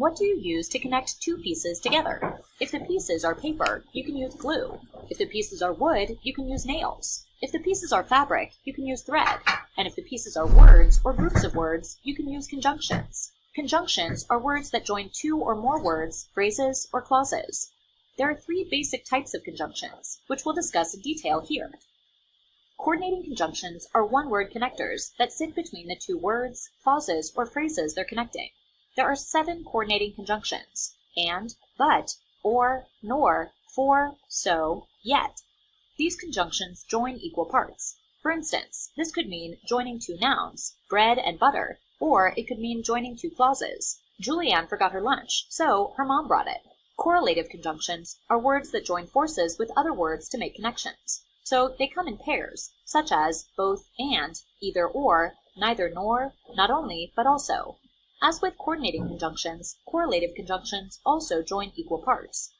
What do you use to connect two pieces together? If the pieces are paper, you can use glue. If the pieces are wood, you can use nails. If the pieces are fabric, you can use thread. And if the pieces are words or groups of words, you can use conjunctions. Conjunctions are words that join two or more words, phrases, or clauses. There are three basic types of conjunctions, which we'll discuss in detail here. Coordinating conjunctions are one-word connectors that sit between the two words, clauses, or phrases they're connecting. There are 7 coordinating conjunctions: and, but, or, nor, for, so, yet. These conjunctions join equal parts. For instance, this could mean joining two nouns, bread and butter, or it could mean joining two clauses. Julianne forgot her lunch, so her mom brought it. Correlative conjunctions are words that join forces with other words to make connections. So they come in pairs, such as both and, either or, neither nor, not only, but also. As with coordinating conjunctions, correlative conjunctions also join equal parts.